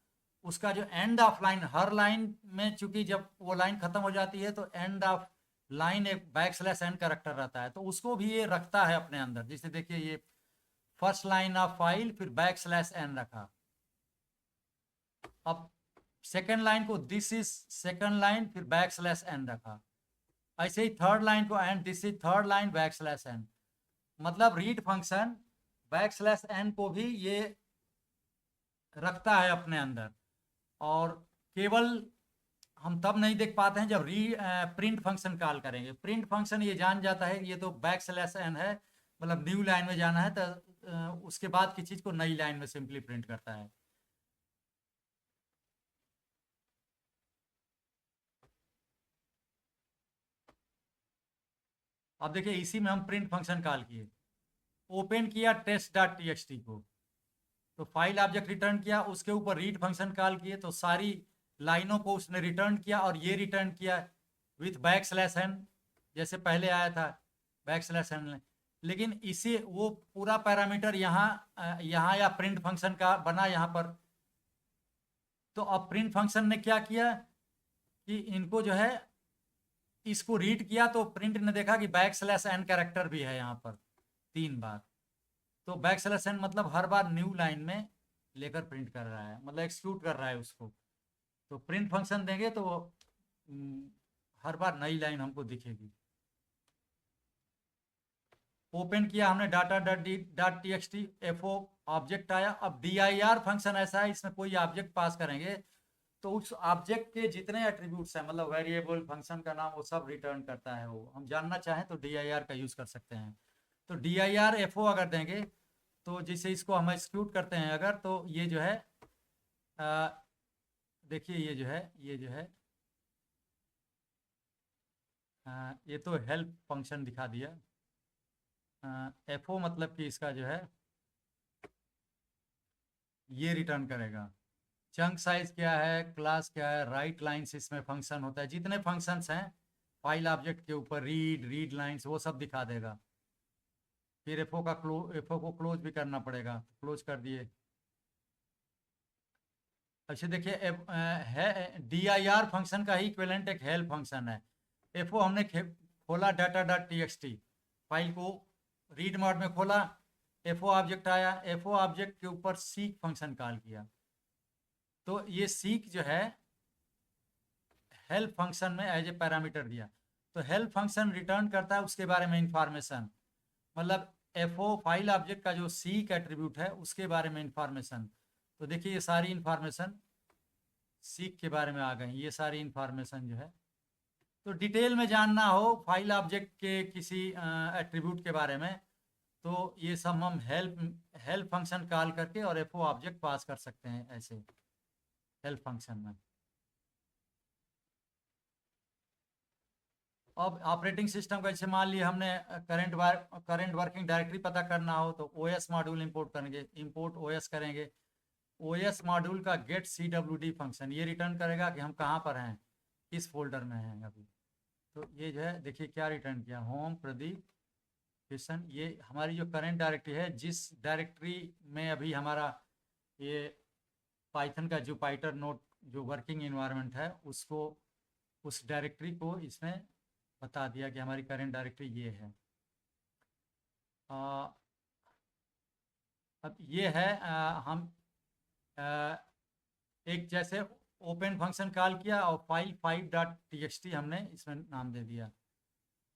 उसका जो end of line, her line में चूंकि जब वो लाइन खत्म हो जाती है तो एंड ऑफ लाइन एक \n कैरेक्टर रहता है, तो उसको भी ये रखता है अपने अंदर। जैसे देखिए ये फर्स्ट लाइन ऑफ फाइल फिर \n रखा। अब सेकेंड लाइन को दिस इज सेकेंड लाइन फिर \n रखा। ऐसे ही थर्ड लाइन को and this is third line \n। मतलब रीड फंक्शन \n को भी ये रखता है अपने अंदर। और केवल हम तब नहीं देख पाते हैं जब प्रिंट फंक्शन कॉल करेंगे। प्रिंट फंक्शन ये जान जाता है कि ये तो \n है, मतलब न्यू लाइन में जाना है, तो उसके बाद की चीज को नई लाइन में सिंपली प्रिंट करता है। अब देखिए इसी में हम प्रिंट फंक्शन कॉल किए, ओपन किया टेस्ट डॉट टी को, तो फाइल ऑब्जेक्ट रिटर्न किया, उसके ऊपर रीड फंक्शन कॉल किए, तो सारी लाइनों को उसने रिटर्न किया, और ये रिटर्न किया विथ \n, जैसे पहले आया था \n। लेकिन इसी वो पूरा पैरामीटर यहाँ या प्रिंट फंक्शन का बना यहाँ पर। तो अब प्रिंट फंक्शन ने क्या किया कि इनको जो है इसको रीड किया, तो प्रिंट ने देखा कि \n कैरेक्टर भी है यहाँ पर 3 बार। तो \n मतलब हर बार न्यू लाइन में लेकर प्रिंट कर रहा है, मतलब एक्सिक्यूट कर रहा है उसको। तो प्रिंट फंक्शन देंगे तो हर बार नई लाइन हमको दिखेगी। ओपन किया हमने data.txt, fo ऑब्जेक्ट आया। अब dir फंक्शन ऐसा है, इसमें कोई ऑब्जेक्ट पास करेंगे तो उस ऑब्जेक्ट के जितने एट्रीब्यूट्स हैं, मतलब वेरिएबल, फंक्शन का नाम, वो सब रिटर्न करता है। वो हम जानना चाहें तो dir का यूज कर सकते हैं। तो dir fo अगर देंगे तो जैसे इसको हम एक्सिक्यूट करते हैं अगर, तो ये जो है देखिए ये जो है ये तो हेल्प फंक्शन दिखा दिया। fo मतलब कि इसका जो है ये रिटर्न करेगा। चंक साइज क्या है, क्लास क्या है, राइट लाइन्स इसमें फंक्शन होता है, जितने फंक्शंस हैं फाइल ऑब्जेक्ट के ऊपर, रीड लाइन्स, वो सब दिखा देगा। फिर एफओ को क्लोज भी करना पड़ेगा, क्लोज कर दिए। अच्छा देखिए dir फंक्शन का ही इक्विवेलेंट एक हेल्प फंक्शन है। एफओ हमने खोला data.txt, फाइल को रीड मोड में खोला, एफओ ऑब्जेक्ट आया, एफओ ऑब्जेक्ट के ऊपर सीक फंक्शन कॉल किया। तो ये सीक जो है हेल्प फंक्शन में एज ए पैरामीटर दिया। तो हेल्प फंक्शन रिटर्न करता है उसके बारे में इंफॉर्मेशन, मतलब एफओ फाइल ऑब्जेक्ट का जो सीक एट्रीब्यूट है उसके बारे में इंफॉर्मेशन। तो देखिए ये सारी इंफॉर्मेशन सीक के बारे में आ गई, ये सारी इंफॉर्मेशन जो है। तो डिटेल में जानना हो फाइल ऑब्जेक्ट के किसी एट्रीब्यूट के बारे में, तो ये सब हम हेल्प फंक्शन कॉल करके और एफओ ऑब्जेक्ट पास कर सकते हैं ऐसे हेल्प फंक्शन में। अब ऑपरेटिंग सिस्टम का, जैसे मान लिया हमने करंट वर्किंग डायरेक्टरी पता करना हो तो ओएस मॉड्यूल इंपोर्ट करेंगे, इंपोर्ट ओएस करेंगे। ओएस मॉड्यूल का गेट CWD फंक्शन ये रिटर्न करेगा कि हम कहाँ पर हैं, किस फोल्डर में हैं अभी। तो ये जो है देखिए क्या रिटर्न किया, होम प्रदीप किशन, ये हमारी जो करंट डायरेक्टरी है, जिस डायरेक्टरी में अभी हमारा ये पाइथन का जुपाइटर नोट जो वर्किंग इन्वायरमेंट है, उसको, उस डायरेक्टरी को इसमें बता दिया कि हमारी करंट डायरेक्टरी ये है। अब ये है हम एक जैसे ओपन फंक्शन कॉल किया और फाइल 5.txt हमने इसमें नाम दे दिया।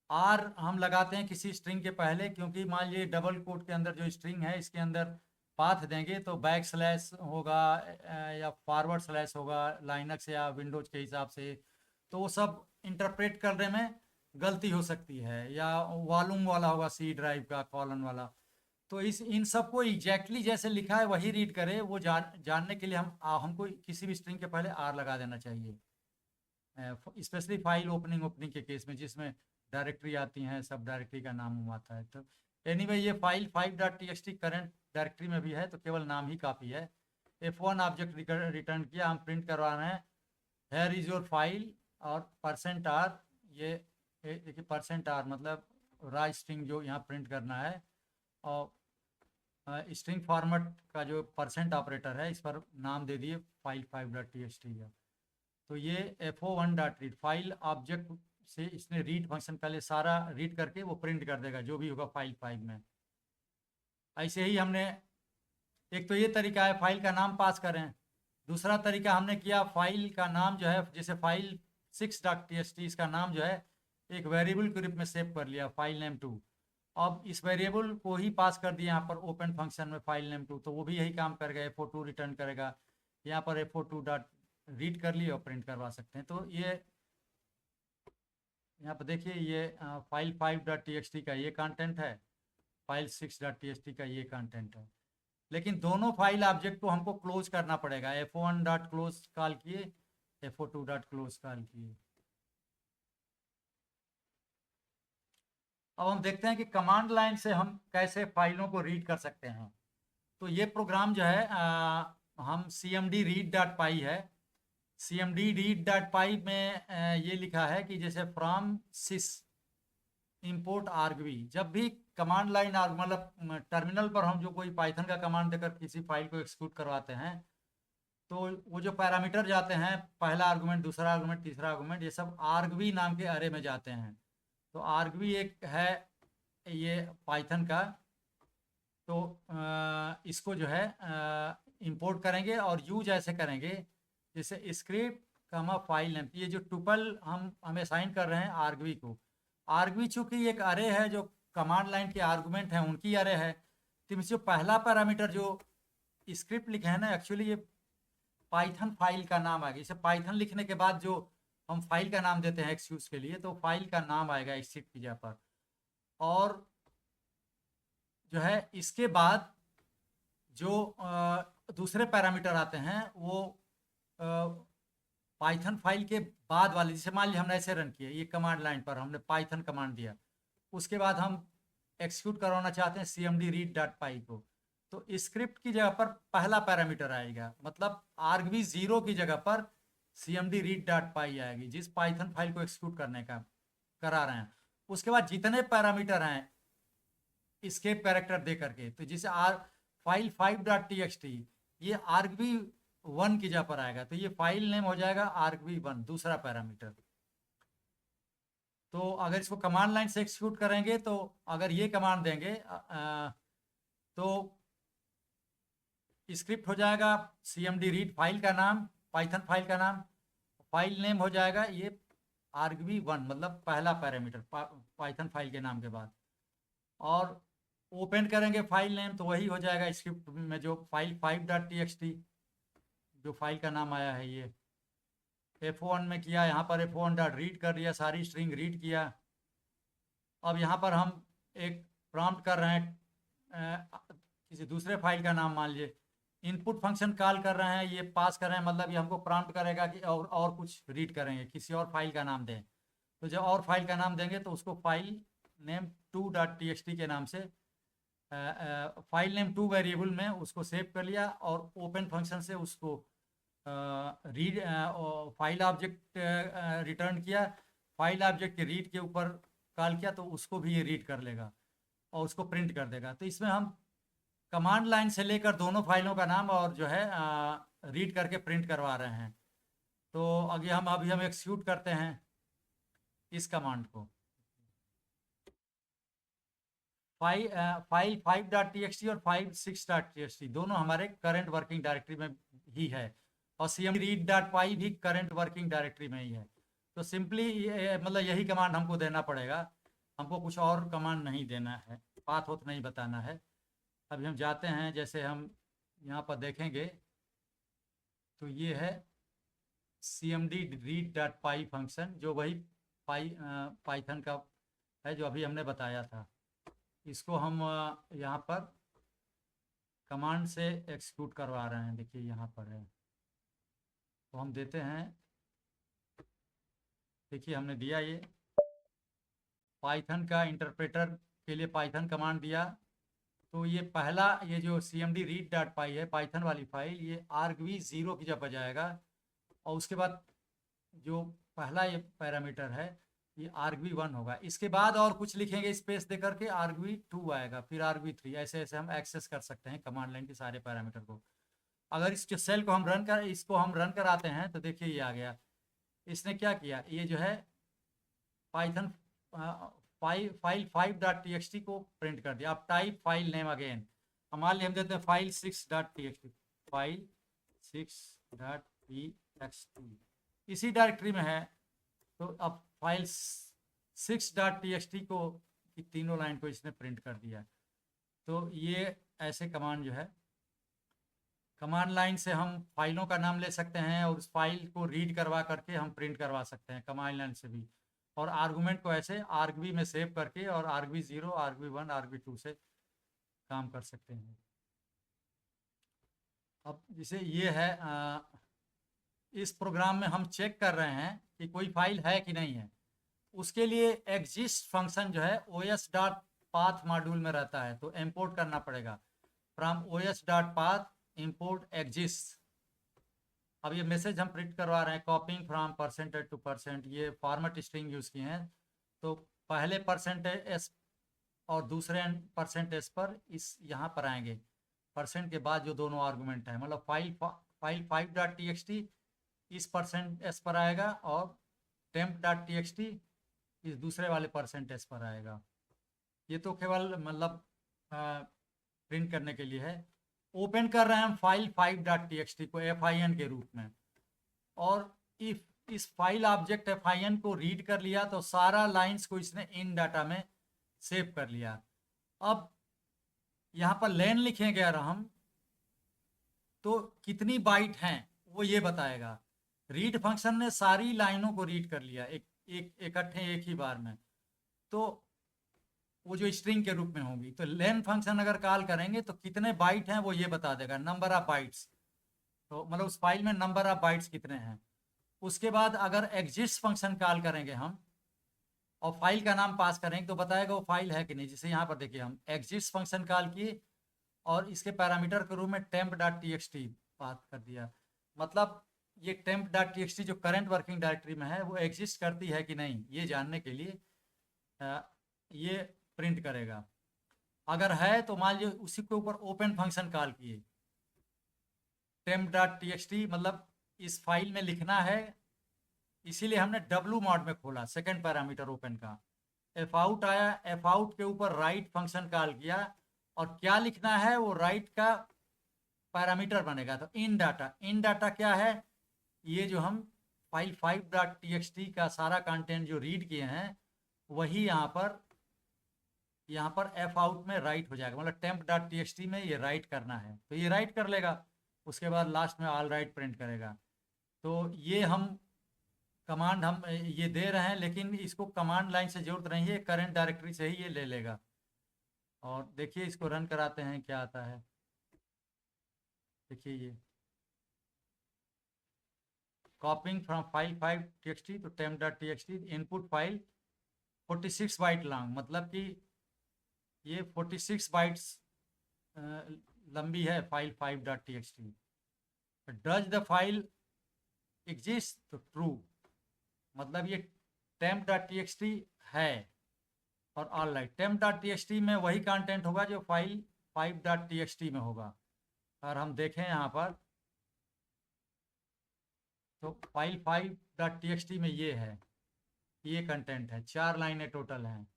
आर हम लगाते हैं किसी स्ट्रिंग के पहले, क्योंकि मान लीजिए डबल कोट के अंदर जो स्ट्रिंग है इसके अंदर पाथ देंगे तो \/ होगा या // होगा लाइनक्स या विंडोज के हिसाब से, तो वो सब इंटरप्रेट करने में गलती हो सकती है, या वॉल्यूम वाला होगा सी ड्राइव का कॉलन वाला। तो इन सबको एग्जैक्टली जैसे लिखा है वही रीड करे, वो जानने के लिए हमको किसी भी स्ट्रिंग के पहले आर लगा देना चाहिए, स्पेशली फाइल ओपनिंग के केस में, जिसमें डायरेक्टरी आती हैं, सब डायरेक्टरी का नाम आता है। तो एनीवे ये फाइल 5.txt करंट डायरेक्टरी में भी है, तो केवल नाम ही काफ़ी है। F1 ऑब्जेक्ट रिटर्न किया, हम प्रिंट करवा रहे हैं हेयर इज योर फाइल, और %r, ये देखिए %r मतलब रा स्ट्रिंग जो यहाँ प्रिंट करना है, और स्ट्रिंग फॉर्मेट का जो % ऑपरेटर है इस पर नाम दे दिए फाइल 5.txt का। तो ये fo1.read फाइल ऑब्जेक्ट से इसने रीड फंक्शन पहले सारा रीड करके वो प्रिंट कर देगा जो भी होगा फाइल 5 में। ऐसे ही हमने, एक तो ये तरीका है फाइल का नाम पास करें, दूसरा तरीका हमने किया फाइल का नाम जो है, जैसे फाइल 6.txt, इसका नाम जो है एक वेरिएबल के रूप में सेव कर लिया, फाइल नेम 2। अब इस वेरिएबल को ही पास कर दिया यहाँ पर ओपन फंक्शन में फाइल नेम 2, तो वो भी यही काम करेगा, fo2 रिटर्न करेगा। यहाँ पर fo2 डॉट रीड कर लिए और प्रिंट करवा सकते हैं। तो ये यहाँ पर देखिए ये फाइल 5.txt का ये कंटेंट है, फाइल 6.txt का ये कंटेंट है, लेकिन दोनों फाइल ऑब्जेक्ट को हमको क्लोज करना पड़ेगा। fo1 डॉट क्लोज कॉल किए, fo2 डॉट क्लोज कॉल किए। अब हम देखते हैं कि कमांड लाइन से हम कैसे फाइलों को रीड कर सकते हैं। तो ये प्रोग्राम जो है हम cmd read.py है, cmd read.py में ये लिखा है कि जैसे फ्रॉम sys इंपोर्ट आर्गवी, जब भी कमांड लाइन मतलब टर्मिनल पर हम जो कोई पाइथन का कमांड देकर किसी फाइल को एक्सिक्यूट करवाते हैं, तो वो जो पैरामीटर जाते हैं, पहला आर्गुमेंट, दूसरा आर्गुमेंट, तीसरा आर्गुमेंट, ये सब आर्गवी नाम के अरे में जाते हैं। तो आर्गवी एक है ये पाइथन का, तो इसको जो है इंपोर्ट करेंगे और यूज ऐसे करेंगे जैसे स्क्रिप्ट कमा फाइल नेम। ये जो टुपल हमें असाइन कर रहे हैं आर्गवी को, आर्गवी चूंकि एक अरे है जो कमांड लाइन के आर्गुमेंट हैं उनकी अरे है, तो जो पहला पैरामीटर जो स्क्रिप्ट लिखे हैं ना, एक्चुअली ये पाइथन फाइल का नाम आएगा। इसे पाइथन लिखने के बाद जो हम फाइल का नाम देते हैं एक्सक्यूज के लिए, तो फाइल का नाम आएगा स्क्रिप्ट की जगह पर। और जो है इसके बाद जो दूसरे पैरामीटर आते हैं वो पाइथन फाइल के बाद वाले, जैसे मान लीजिए हमने ऐसे रन किया, ये कमांड लाइन पर हमने पाइथन कमांड दिया, उसके बाद हम एक्सिक्यूट करवाना चाहते हैं cmd read.py को, तो स्क्रिप्ट की जगह पर पहला पैरामीटर आएगा, मतलब आर्गवी 0 की जगह पर cmd read.py आएगी, जिस पाइथन फाइल को एक्सिक्यूट करने का करा रहे हैं। उसके बाद जितने पैरामीटर हैं एस्केप कैरेक्टर दे करके, तो जैसे फाइल 5.txt ये आर्गवी 1 की जगह पर आएगा, तो ये फाइल नेम हो जाएगा आर्गवी 1, दूसरा पैरामीटर। तो अगर इसको कमांड लाइन से एक्सिक्यूट करेंगे, तो अगर ये कमांड देंगे तो स्क्रिप्ट हो जाएगा cmd read फाइल का नाम, पाइथन फाइल का नाम, फाइल नेम हो जाएगा ये आर्गवी 1, मतलब पहला पैरामीटर पाइथन फाइल के नाम के बाद, और ओपन करेंगे फाइल नेम तो वही हो जाएगा स्क्रिप्ट में जो फाइल 5.txt जो फाइल का नाम आया है। ये F1 में किया, यहाँ पर F1 डॉट रीड कर दिया, सारी स्ट्रिंग रीड किया। अब यहाँ पर हम एक प्रॉम्प्ट कर रहे हैं किसी दूसरे फाइल का नाम, मान लीजिए इनपुट फंक्शन कॉल कर रहे हैं, ये पास कर रहे हैं, मतलब ये हमको प्रॉम्प्ट करेगा कि और कुछ रीड करेंगे, किसी और फाइल का नाम दें। तो जब और फाइल का नाम देंगे तो उसको फाइल नेम 2.txt के नाम से फाइल नेम 2 वेरिएबल में उसको सेव कर लिया, और ओपन फंक्शन से उसको रीड फाइल ऑब्जेक्ट रिटर्न किया, फाइल ऑब्जेक्ट के रीड के ऊपर कॉल किया, तो उसको भी ये रीड कर लेगा और उसको प्रिंट कर देगा। तो इसमें हम कमांड लाइन से लेकर दोनों फाइलों का नाम और जो है रीड करके प्रिंट करवा रहे हैं। तो अभी हम एक्सिक्यूट करते हैं इस कमांड को, फाइल 5.txt और फाइल 6.txt दोनों हमारे करंट वर्किंग डायरेक्टरी में ही है, और cmd read.py भी करंट वर्किंग डायरेक्टरी में ही है। तो सिंपली मतलब यही कमांड हमको देना पड़ेगा, हमको कुछ और कमांड नहीं देना है, पाथ होत नहीं बताना है। अभी हम जाते हैं, जैसे हम यहाँ पर देखेंगे तो ये है cmd read.py फंक्शन, जो वही पाइथन का है जो अभी हमने बताया था। इसको हम यहाँ पर कमांड से एक्सिक्यूट करवा रहे हैं, देखिए यहाँ पर है, तो हम देते हैं, देखिए हमने दिया ये पाइथन का इंटरप्रेटर के लिए पाइथन कमांड दिया, तो ये पहला ये जो cmd read.py है पाइथन वाली फाइल, ये आर्गवी 0 की जगह पर जाएगा, और उसके बाद जो पहला ये पैरामीटर है ये आर्गवी 1 होगा। इसके बाद और कुछ लिखेंगे स्पेस दे करके आर्गवी 2 आएगा, फिर आर्गवी 3, ऐसे ऐसे हम एक्सेस कर सकते हैं कमांड लाइन के सारे पैरामीटर को। अगर इस सेल को हम इसको हम रन कराते हैं, तो देखिए ये आ गया। इसने क्या किया, ये जो है पाइथन फाइल 5.txt को प्रिंट कर दिया। अब टाइप फाइल नेम अगेन, मान लीजिए हम देते हैं फाइल 6.txt, फाइल 6.txt इसी डायरेक्टरी में है, तो अब फाइल 6.txt को की तीनों लाइन को इसने प्रिंट कर दिया। तो ये ऐसे कमांड जो है, कमांड लाइन से हम फाइलों का नाम ले सकते हैं और उस फाइल को रीड करवा करके हम प्रिंट करवा सकते हैं कमांड लाइन से भी, और आर्गुमेंट को ऐसे आर्गवी में सेव करके और आर्गवी 0, आर्गवी 1, आर्गवी 2 से काम कर सकते हैं। अब जैसे ये है इस प्रोग्राम में हम चेक कर रहे हैं कि कोई फाइल है कि नहीं है, उसके लिए एग्जिस्ट फंक्शन जो है os.path मॉड्यूल में रहता है, तो इंपोर्ट करना पड़ेगा। From os.path import exists। अब ये मैसेज हम प्रिंट करवा रहे हैं, कॉपिंग फ्रॉम परसेंटेज टू परसेंट, ये फॉर्मेट स्ट्रिंग यूज़ किए हैं। तो पहले परसेंटेज एस और दूसरे परसेंटेज पर इस यहाँ पर आएंगे, परसेंट के बाद जो दोनों आर्गूमेंट है, मतलब फाइल 5.txt इस परसेंट एस पर आएगा और temp.txt इस दूसरे वाले परसेंट एस पर आएगा। ये तो केवल मतलब प्रिंट करने के लिए है। ओपन कर रहे हैं हम फाइल 5.txt को fin के रूप में, और इफ इस फाइल ऑब्जेक्ट fin को रीड कर लिया तो सारा लाइंस को इसने इन डाटा में सेव कर लिया। अब यहाँ पर लेन लिखेंगे अगर हम, तो कितनी बाइट हैं वो ये बताएगा। रीड फंक्शन ने सारी लाइनों को रीड कर लिया इकट्ठे एक ही बार में, तो वो जो स्ट्रिंग के रूप में होगी। तो लेन फंक्शन अगर कॉल करेंगे तो कितने बाइट हैं वो ये बता देगा, नंबर ऑफ बाइट्स। तो मतलब उस फाइल में नंबर ऑफ बाइट्स कितने हैं। उसके बाद अगर एग्जिस्ट फंक्शन कॉल करेंगे हम और फाइल का नाम पास करेंगे तो बताएगा वो फाइल है कि नहीं। जैसे यहाँ पर देखिए हम एग्जिस्ट फंक्शन कॉल किए और इसके पैरामीटर के रूप में temp.txt पास कर दिया, मतलब ये temp.txt जो करंट वर्किंग डायरेक्टरी में है वो एग्जिस्ट करती है कि नहीं ये जानने के लिए ये प्रिंट करेगा। अगर है तो मान लीजिए उसी के ऊपर ओपन फंक्शन कॉल किए, temp.txt मतलब इस फाइल में लिखना है, इसीलिए हमने w मॉड में खोला, सेकंड पैरामीटर ओपन का। fout आया, fout के ऊपर राइट फंक्शन कॉल किया और क्या लिखना है वो राइट का पैरामीटर बनेगा। तो इन डाटा क्या है, ये जो हम फाइल 5.txt का सारा कंटेंट जो रीड किए हैं वही यहाँ पर fout में राइट हो जाएगा, मतलब temp.txt में ये राइट करना है तो ये राइट कर लेगा। उसके बाद लास्ट में ऑल राइट प्रिंट करेगा। तो ये हम कमांड हम ये दे रहे हैं, लेकिन इसको कमांड लाइन से जरूरत नहीं है, करंट डायरेक्टरी से ही ये ले लेगा। और देखिए इसको रन कराते हैं क्या आता है। देखिए ये कॉपिंग फ्रॉम फाइल 5.txt तो temp.txt input file 46 bite long, मतलब कि ये 46 बाइट्स लंबी है file 5.txt। Does the file exist तो ट्रू, मतलब ये temp.txt है। और ऑल राइट, temp.txt में वही कंटेंट होगा जो फाइल 5.txt में होगा। और हम देखें यहाँ पर तो फाइल 5.txt में ये है, ये कंटेंट है, 4 लाइनें टोटल हैं।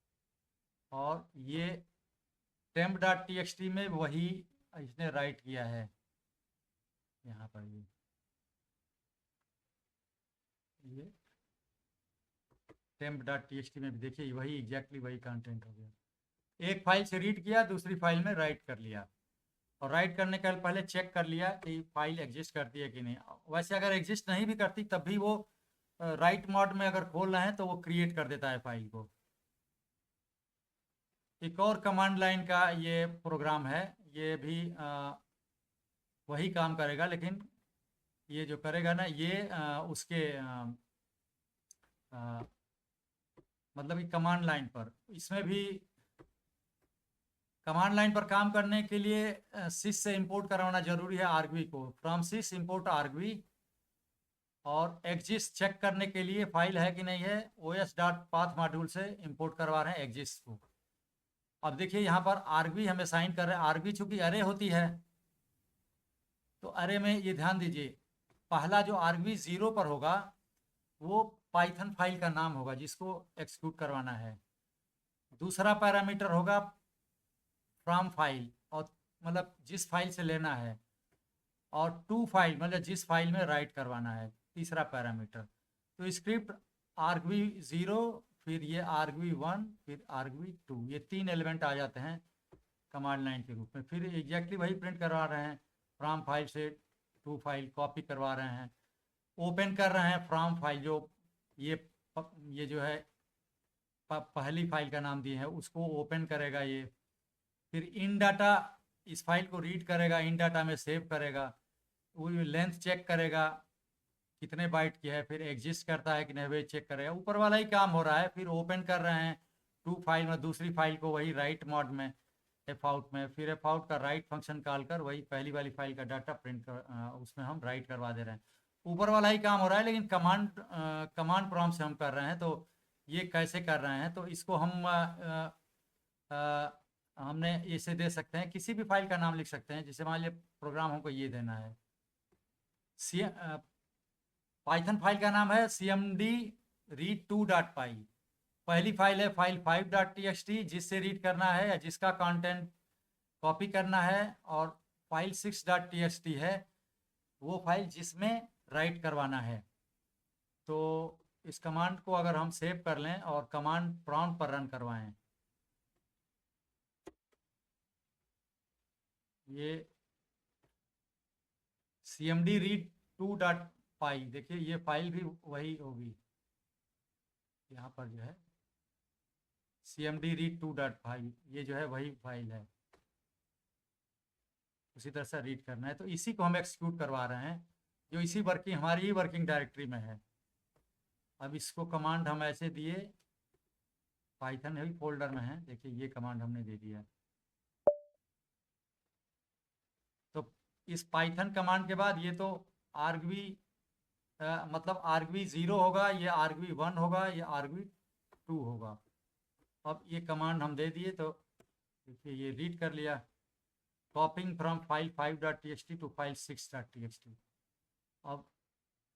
और ये temp.txt में वही इसने राइट किया है यहाँ पर, ये temp.txt में भी देखिए वही एग्जैक्टली वही कंटेंट हो गया। एक फाइल से रीड किया, दूसरी फाइल में राइट कर लिया, और राइट करने के पहले चेक कर लिया कि फाइल एग्जिस्ट करती है कि नहीं। वैसे अगर एग्जिस्ट नहीं भी करती तब भी वो राइट मोड में अगर खोल रहे हैं तो वो क्रिएट कर देता है फाइल को। एक और कमांड लाइन का ये प्रोग्राम है, ये भी वही काम करेगा, लेकिन ये जो करेगा ना ये उसके मतलब कि कमांड लाइन पर, इसमें भी कमांड लाइन पर काम करने के लिए सिस से इंपोर्ट करवाना जरूरी है आर्गवी को। फ्रॉम सिस इंपोर्ट आर्गवी, और एग्जिस्ट चेक करने के लिए फाइल है कि नहीं है os.path मॉड्यूल से इंपोर्ट करवा रहे हैं एग्जिस्ट को। अब देखिए यहाँ पर आर्गवी हमें साइन कर रहे हैं, आर्गवी चूंकि अरे होती है तो अरे में ये ध्यान दीजिए, पहला जो आर्गवी 0 पर होगा वो पाइथन फाइल का नाम होगा जिसको एक्सिक्यूट करवाना है। दूसरा पैरामीटर होगा फ्रॉम फाइल, और मतलब जिस फाइल से लेना है, और टू फाइल मतलब जिस फाइल में राइट करवाना है, तीसरा पैरामीटर। तो स्क्रिप्ट आर्गवी 0, फिर ये आर्गवी 1, फिर आर्गवी 2, ये 3 एलिमेंट आ जाते हैं कमांड लाइन के रूप में। फिर एग्जैक्टली वही प्रिंट करवा रहे हैं, फ्रॉम फाइल से टू फाइल कॉपी करवा रहे हैं, ओपन कर रहे हैं फ्रॉम फाइल, जो ये जो है पहली फाइल का नाम दिए हैं उसको ओपन करेगा ये। फिर इन डाटा इस फाइल को रीड करेगा, इन डाटा में सेव करेगा, वो लेंथ चेक करेगा कितने बाइट की है, फिर एग्जिस्ट करता है कि नहीं वे चेक करेगा, ऊपर वाला ही काम हो रहा है। फिर ओपन कर रहे हैं टू फाइल में, दूसरी फाइल को वही राइट मोड में एफ आउट में, फिर एफ आउट का राइट फंक्शन कॉल कर वही पहली वाली फाइल का डाटा प्रिंट कर उसमें हम राइट करवा दे रहे हैं। ऊपर वाला ही काम हो रहा है, लेकिन कमांड प्रॉम्प्ट से हम कर रहे हैं। तो ये कैसे कर रहे हैं, तो इसको हम हमने इसे दे सकते हैं, किसी भी फाइल का नाम लिख सकते हैं। जैसे मान लीजिए प्रोग्राम हमको ये देना है, पाइथन फाइल का नाम है cmd read2.py। पहली फाइल है फाइल 5.txt जिससे रीड करना है या जिसका कंटेंट कॉपी करना है, और फाइल 6.txt है वो फाइल जिसमें राइट करवाना है। तो इस कमांड को अगर हम सेव कर लें और कमांड प्रॉम्प्ट पर रन करवाएं, ये cmd read2.py, देखिए ये फाइल भी वही होगी, यहाँ पर जो है cmd read2.py, ये जो है वही फाइल है, उसी तरह से रीड करना है। तो इसी को हम एक्सिक्यूट करवा रहे हैं, जो इसी वर्किंग हमारी ही वर्किंग डायरेक्टरी में है। अब इसको कमांड हम ऐसे दिए, पाइथन ही फोल्डर में है, देखिए ये कमांड हमने दे दिया। तो इस पाइथन कमांड के बाद ये तो आर्गवी मतलब आर्गवी 0 होगा, ये आर्गवी 1 होगा, ये आर्गवी 2 होगा। अब ये कमांड हम दे दिए तो देखिए ये रीड कर लिया, copying from file 5.txt to file 6.txt। अब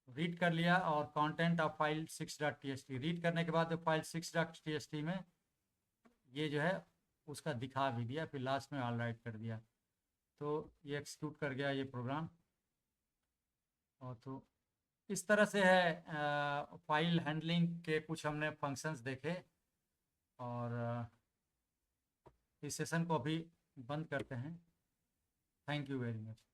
रीड कर लिया और content of file 6.txt read करने के बाद फाइल 6.txt में ये जो है उसका दिखा भी दिया, फिर लास्ट में ऑल राइट कर दिया। तो ये एक्सिक्यूट कर गया ये प्रोग्राम। और तो इस तरह से है फाइल हैंडलिंग के कुछ हमने फंक्शंस देखे। और इस सेशन को अभी बंद करते हैं। Thank you very much.